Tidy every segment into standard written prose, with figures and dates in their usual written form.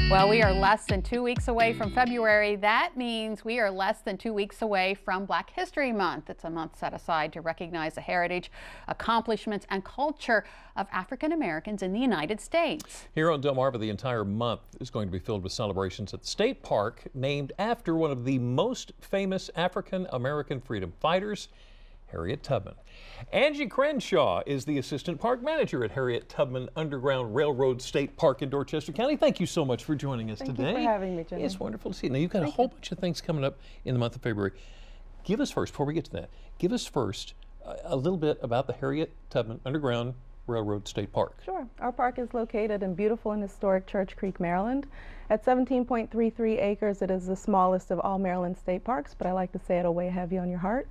Well, we are less than 2 weeks away from February. That means we are less than 2 weeks away from Black History Month. It's a month set aside to recognize the heritage, accomplishments, and culture of African Americans in the United States. Here on Delmarva, the entire month is going to be filled with celebrations at the state park named after one of the most famous African American freedom fighters, Harriet Tubman. Angie Crenshaw is the assistant park manager at Harriet Tubman Underground Railroad State Park in Dorchester County. Thank you so much for joining us today. Thank you for having me, Jimmy. It's wonderful to see you. Now, you've got a whole bunch of things coming up in the month of February. Give us first, before we get to that, give us first a little bit about the Harriet Tubman Underground Railroad State Park. Sure. Our park is located in beautiful and historic Church Creek, Maryland. At 17.33 acres, it is the smallest of all Maryland state parks, but I like to say it'll weigh heavy on your heart.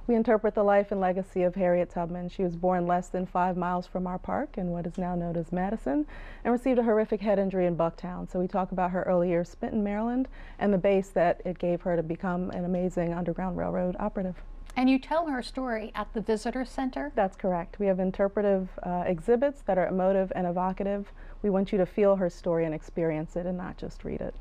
We interpret the life and legacy of Harriet Tubman. She was born less than 5 miles from our park in what is now known as Madison, and received a horrific head injury in Bucktown. So we talk about her early years spent in Maryland and the base that it gave her to become an amazing Underground Railroad operative. And you tell her story at the Visitor Center? That's correct. We have interpretive exhibits that are emotive and evocative. We want you to feel her story and experience it and not just read it.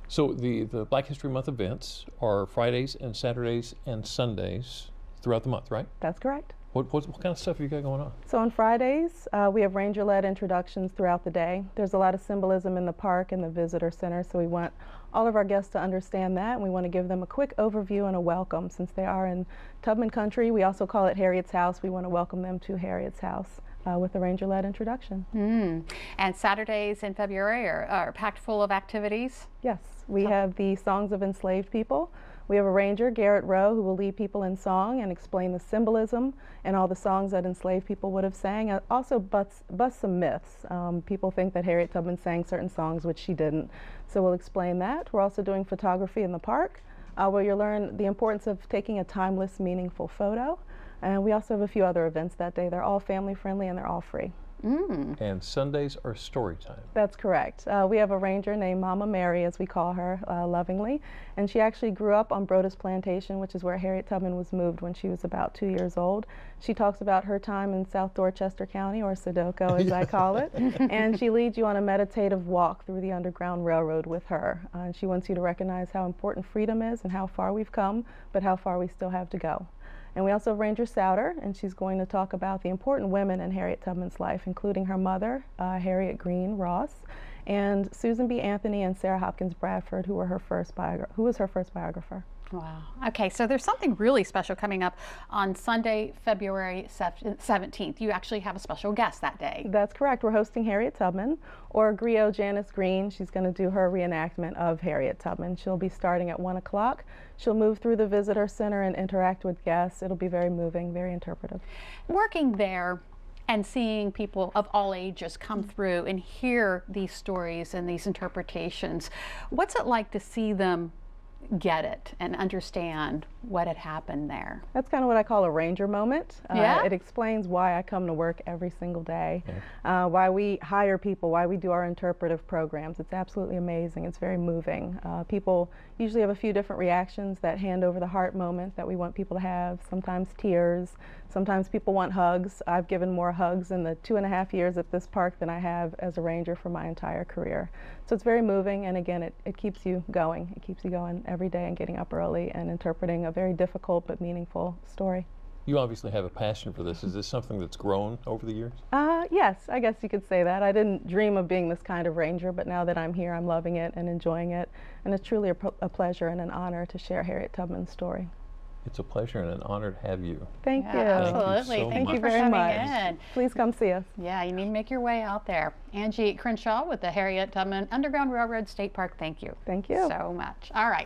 So the Black History Month events are Fridays and Saturdays and Sundays throughout the month, right? That's correct. What kind of stuff have you got going on? So on Fridays, we have ranger-led introductions throughout the day. There's a lot of symbolism in the park and the visitor center, so we want all of our guests to understand that, and we want to give them a quick overview and a welcome. Since they are in Tubman country, we also call it Harriet's house. We want to welcome them to Harriet's house with a ranger-led introduction. And Saturdays in February are packed full of activities? Yes, we have the Songs of Enslaved People. We have a ranger, Garrett Rowe, who will lead people in song and explain the symbolism and all the songs that enslaved people would have sang. Also bust some myths. People think that Harriet Tubman sang certain songs, which she didn't. So we'll explain that. We're also doing photography in the park, where you'll learn the importance of taking a timeless, meaningful photo. And we also have a few other events that day. They're all family friendly and they're all free. And Sundays are story time. That's correct. We have a ranger named Mama Mary, as we call her lovingly, and she actually grew up on Brodus Plantation, which is where Harriet Tubman was moved when she was about 2 years old. She talks about her time in South Dorchester County, or Sudoku as I call it, and she leads you on a meditative walk through the Underground Railroad with her. And she wants you to recognize how important freedom is and how far we've come, but how far we still have to go. And we also have Ranger Souter, and she's going to talk about the important women in Harriet Tubman's life, including her mother, Harriet Green Ross, and Susan B. Anthony and Sarah Hopkins Bradford, who was her first biographer. Wow. Okay, so there's something really special coming up on Sunday, February 17th. You actually have a special guest that day. That's correct. We're hosting Harriet Tubman, or Griot Janice Green. She's going to do her reenactment of Harriet Tubman. She'll be starting at 1 o'clock. She'll move through the visitor center and interact with guests. It'll be very moving, very interpretive. Working there and seeing people of all ages come through and hear these stories and these interpretations, what's it like to see them get it and understand what had happened there? That's kind of what I call a ranger moment. Yeah? It explains why I come to work every single day, why we hire people, why we do our interpretive programs. It's absolutely amazing. It's very moving. People usually have a few different reactions, that hand over the heart moment that we want people to have, sometimes tears, sometimes people want hugs. I've given more hugs in the 2.5 years at this park than I have as a ranger for my entire career. So it's very moving, and again, it keeps you going. It keeps you going every day and getting up early and interpreting a very difficult but meaningful story. You obviously have a passion for this. Is this something that's grown over the years? Yes, I guess you could say that. I didn't dream of being this kind of ranger, but now that I'm here, I'm loving it and enjoying it. And it's truly a pleasure and an honor to share Harriet Tubman's story. It's a pleasure and an honor to have you. Thank you. Absolutely. Thank you so Thank you very for much. coming in. Please come see us. Yeah, you need to make your way out there. Angie Crenshaw with the Harriet Tubman Underground Railroad State Park. Thank you. Thank you So much. All right.